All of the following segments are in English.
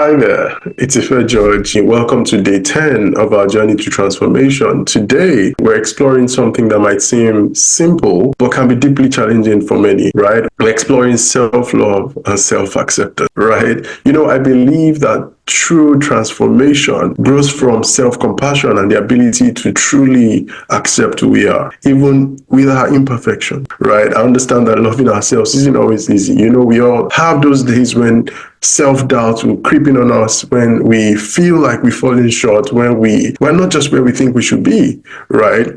Hi there, it's Ife George. Welcome to day 10 of our journey to transformation. Today, we're exploring something that might seem simple, but can be deeply challenging for many, right? We're exploring self-love and self-acceptance, right? I believe that true transformation grows from self-compassion and the ability to truly accept who we are, even with our imperfection, right? I understand that loving ourselves isn't always easy. We all have those days when self-doubt will creep in on us, when we feel like we're falling short, when we're not just where we think we should be, right?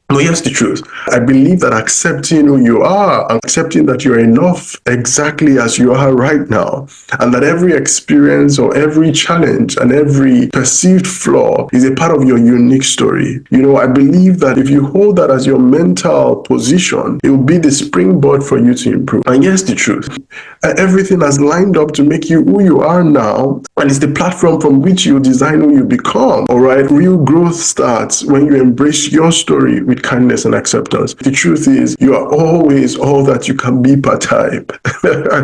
But here's the truth. I believe that accepting who you are, accepting that you're enough exactly as you are right now, and that every experience or every challenge and every perceived flaw is a part of your unique story. I believe that if you hold that as your mental position, it will be the springboard for you to improve. And here's the truth. Everything has lined up to make you who you are now, and it's the platform from which you design who you become. All right, real growth starts when you embrace your story with kindness and acceptance. The truth is, you are always all that you can be per time.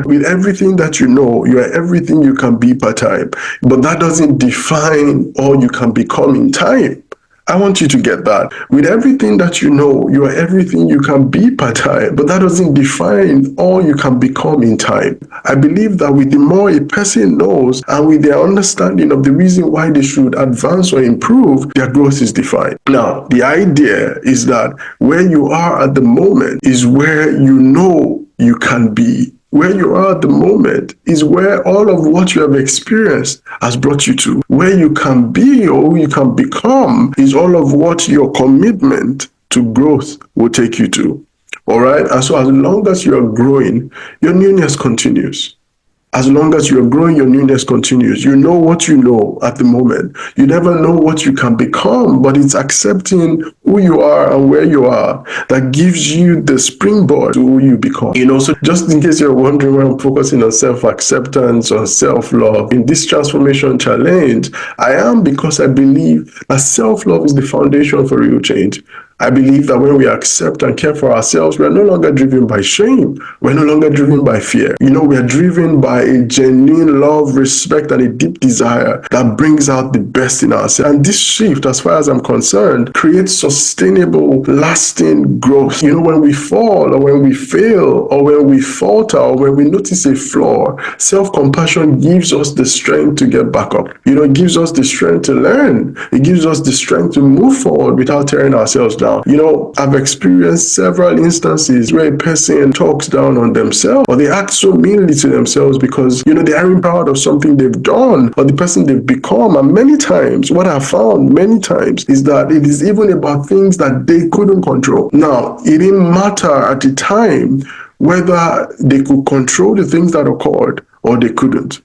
With everything that you know, you are everything you can be per time. But that doesn't define all you can become in time. I want you to get that. With everything that you know, you are everything you can be per time, but that doesn't define all you can become in time. I believe that with the more a person knows and with their understanding of the reason why they should advance or improve, their growth is defined. Now, the idea is that where you are at the moment is where you know you can be. Where you are at the moment is where all of what you have experienced has brought you to. Where you can be or who you can become is all of what your commitment to growth will take you to. All right? And so as long as you are growing, your newness continues. As long as you're growing, your newness continues. You know what you know at the moment. You never know what you can become, but it's accepting who you are and where you are that gives you the springboard to who you become. So just in case you're wondering why I'm focusing on self-acceptance, on self-love, in this transformation challenge, I am because I believe that self-love is the foundation for real change. I believe that when we accept and care for ourselves, we are no longer driven by shame. We're no longer driven by fear. We are driven by a genuine love, respect, and a deep desire that brings out the best in ourselves. And this shift, as far as I'm concerned, creates sustainable, lasting growth. When we fall or when we fail or when we falter or when we notice a flaw, self-compassion gives us the strength to get back up. It gives us the strength to learn. It gives us the strength to move forward without tearing ourselves down. I've experienced several instances where a person talks down on themselves or they act so meanly to themselves because, they aren't proud of something they've done or the person they've become. And many times, what I've found many times is that it is even about things that they couldn't control. Now, it didn't matter at the time whether they could control the things that occurred or they couldn't.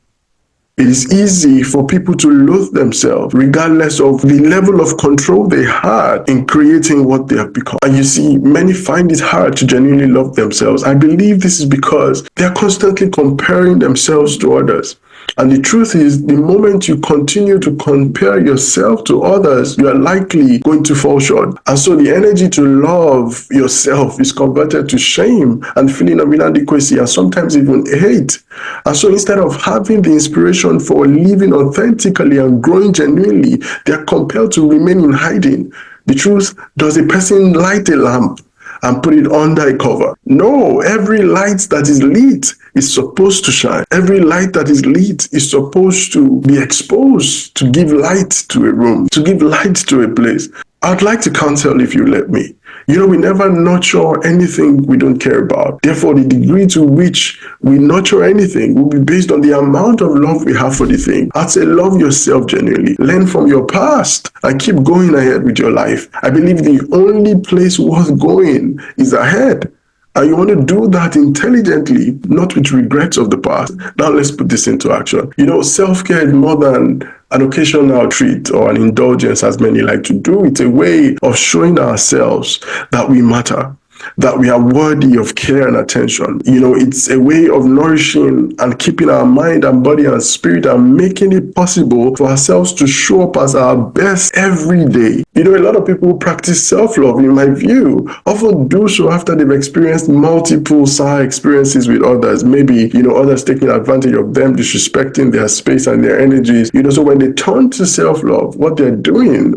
It is easy for people to loathe themselves regardless of the level of control they had in creating what they have become. And you see, many find it hard to genuinely love themselves. I believe this is because they're constantly comparing themselves to others. And the truth is, the moment you continue to compare yourself to others, you are likely going to fall short. And so the energy to love yourself is converted to shame and feeling of inadequacy and sometimes even hate. And so instead of having the inspiration for living authentically and growing genuinely, they are compelled to remain in hiding. The truth, does a person light a lamp and put it under a cover? No, every light that is lit is supposed to shine. Every light that is lit is supposed to be exposed to give light to a room, to give light to a place. I'd like to counsel if you let me. We never nurture anything we don't care about. Therefore, the degree to which we nurture anything will be based on the amount of love we have for the thing. I'd say love yourself genuinely. Learn from your past and keep going ahead with your life. I believe the only place worth going is ahead. And you want to do that intelligently, not with regrets of the past. Now let's put this into action. Self-care is more than an occasional treat or an indulgence, as many like to do. It's a way of showing ourselves that we matter. that we are worthy of care and attention. It's a way of nourishing and keeping our mind and body and spirit and making it possible for ourselves to show up as our best every day. A lot of people who practice self-love, in my view, often do so after they've experienced multiple sour experiences with others. Maybe, others taking advantage of them, disrespecting their space and their energies. So when they turn to self-love, what they're doing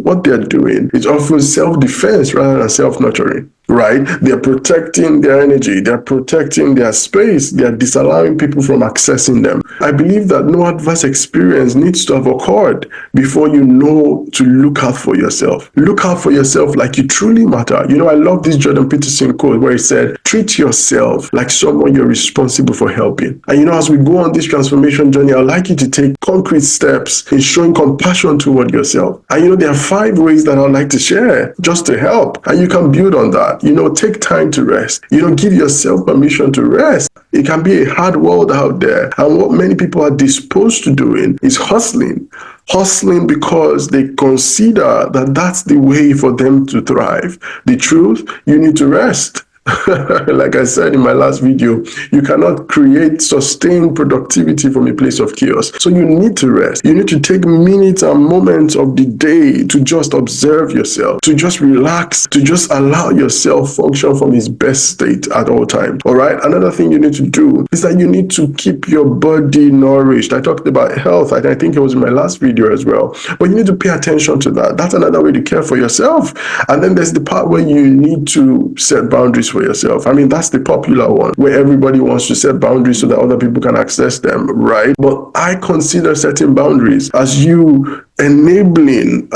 is often self-defense rather than self-nurturing. Right? They're protecting their energy, they're protecting their space, they're disallowing people from accessing them. I believe that no adverse experience needs to have occurred before you know to look out for yourself. Look out for yourself like you truly matter. I love this Jordan Peterson quote where he said, treat yourself like someone you're responsible for helping. And as we go on this transformation journey, I'd like you to take concrete steps in showing compassion toward yourself. And there are 5 ways that I'd like to share just to help. And you can build on that. Take time to rest. Give yourself permission to rest. It can be a hard world out there. And what many people are disposed to doing is hustling. Hustling because they consider that that's the way for them to thrive. The truth, you need to rest. Like I said in my last video, you cannot create sustained productivity from a place of chaos. So you need to rest. You need to take minutes and moments of the day to just observe yourself, to just relax, to just allow yourself function from its best state at all times. All right. Another thing you need to do is that you need to keep your body nourished. I talked about health. I think it was in my last video as well. But you need to pay attention to that. That's another way to care for yourself. And then there's the part where you need to set boundaries for yourself. That's the popular one where everybody wants to set boundaries so that other people can access them, right? But I consider setting boundaries as you enabling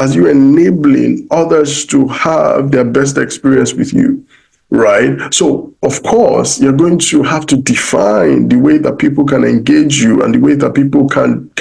others to have their best experience with you. Right? So, of course, you're going to have to define the way that people can engage you and the way that people can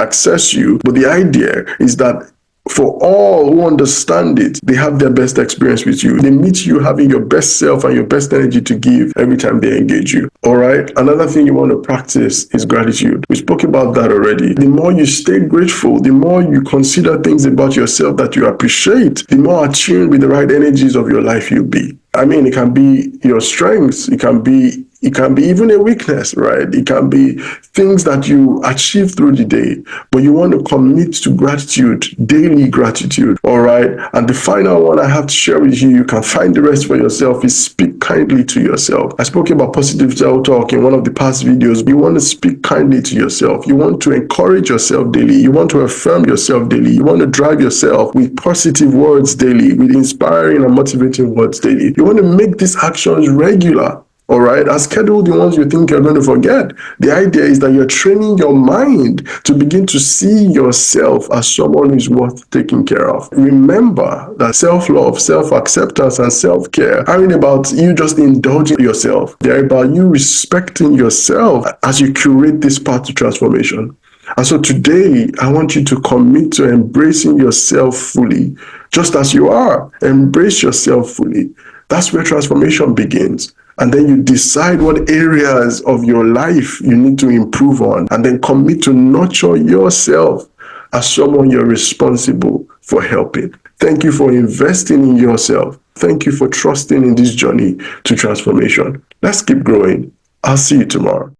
access you. But the idea is that for all who understand it, they have their best experience with you. They meet you having your best self and your best energy to give every time they engage you. All right. Another thing you want to practice is gratitude. We spoke about that already. The more you stay grateful, the more you consider things about yourself that you appreciate, the more attuned with the right energies of your life you'll be. It can be your strengths. It can be even a weakness, right? It can be things that you achieve through the day, but you want to commit to gratitude, daily gratitude, all right? And the final one I have to share with you, you can find the rest for yourself, is speak kindly to yourself. I spoke about positive self-talk in one of the past videos. You want to speak kindly to yourself. You want to encourage yourself daily. You want to affirm yourself daily. You want to drive yourself with positive words daily, with inspiring and motivating words daily. You want to make these actions regular. All right, and schedule the ones you think you're going to forget. The idea is that you're training your mind to begin to see yourself as someone who's worth taking care of. Remember that self-love, self-acceptance, and self-care aren't about you just indulging yourself. They're about you respecting yourself as you curate this path to transformation. And so today, I want you to commit to embracing yourself fully, just as you are. Embrace yourself fully. That's where transformation begins. And then you decide what areas of your life you need to improve on, and then commit to nurture yourself as someone you're responsible for helping. Thank you for investing in yourself. Thank you for trusting in this journey to transformation. Let's keep growing. I'll see you tomorrow.